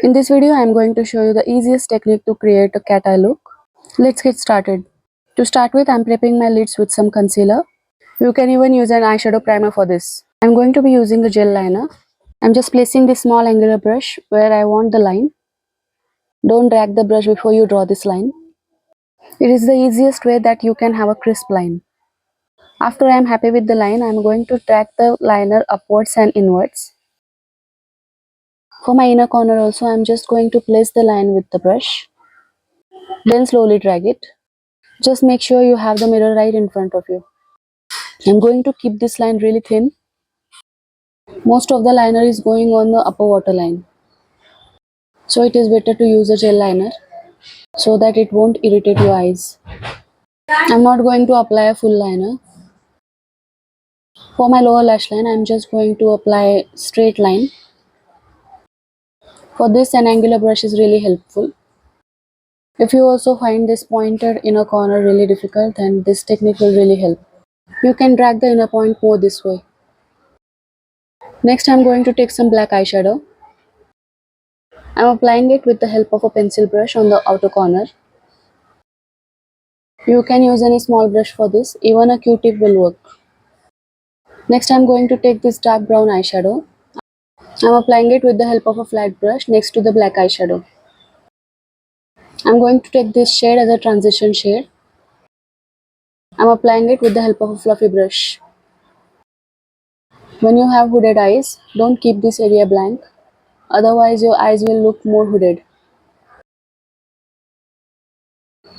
In this video, I am going to show you the easiest technique to create a cat eye look. Let's get started. To start with, I am prepping my lids with some concealer. You can even use an eyeshadow primer for this. I am going to be using a gel liner. I am just placing this small angular brush where I want the line. Don't drag the brush before you draw this line. It is the easiest way that you can have a crisp line. After I am happy with the line, I am going to drag the liner upwards and inwards. For my inner corner also, I am just going to place the line with the brush. Then slowly drag it. Just make sure you have the mirror right in front of you. I'm going to keep this line really thin. Most of the liner is going on the upper waterline. So it is better to use a gel liner so that it won't irritate your eyes. I'm not going to apply a full liner. For my lower lash line, I'm just going to apply straight line. For this, an angular brush is really helpful. If you also find this pointed inner corner really difficult, then this technique will really help. You can drag the inner point more this way. Next, I'm going to take some black eyeshadow. I'm applying it with the help of a pencil brush on the outer corner. You can use any small brush for this, even a Q-tip will work. Next, I'm going to take this dark brown eyeshadow. I'm applying it with the help of a flat brush next to the black eyeshadow. I'm going to take this shade as a transition shade. I'm applying it with the help of a fluffy brush. When you have hooded eyes, don't keep this area blank, otherwise your eyes will look more hooded.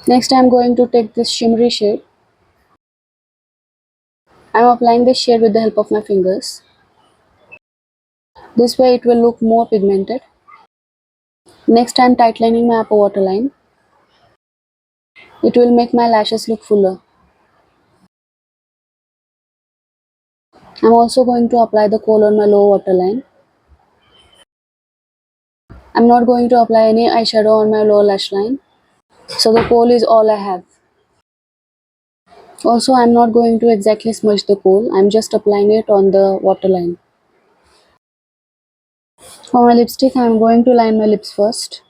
Next, I'm going to take this shimmery shade. I'm applying this shade with the help of my fingers. This way it will look more pigmented. Next, I'm tightening my upper waterline. It will make my lashes look fuller. I'm also going to apply the kohl on my lower waterline. I'm not going to apply any eyeshadow on my lower lash line. So the kohl is all I have. Also, I'm not going to exactly smudge the kohl. I'm just applying it on the waterline. For my lipstick, I'm going to line my lips first.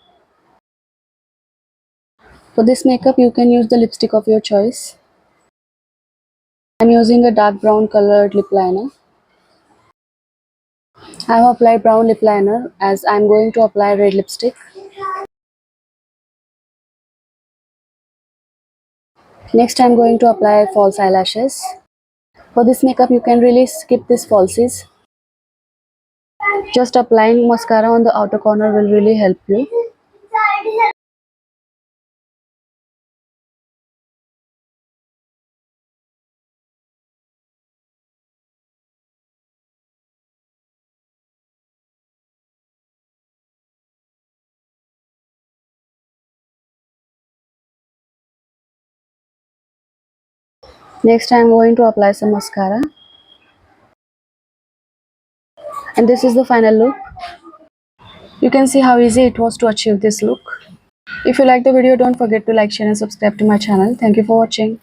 For this makeup, you can use the lipstick of your choice. I'm using a dark brown colored lip liner. I have applied brown lip liner as I'm going to apply red lipstick. Next, I'm going to apply false eyelashes. For this makeup, you can really skip these falsies. Just applying mascara on the outer corner will really help you. Next, I'm going to apply some mascara. And this is the final look. You can see how easy it was to achieve this look. If you like the video, don't forget to like, share and subscribe to my channel. Thank you for watching.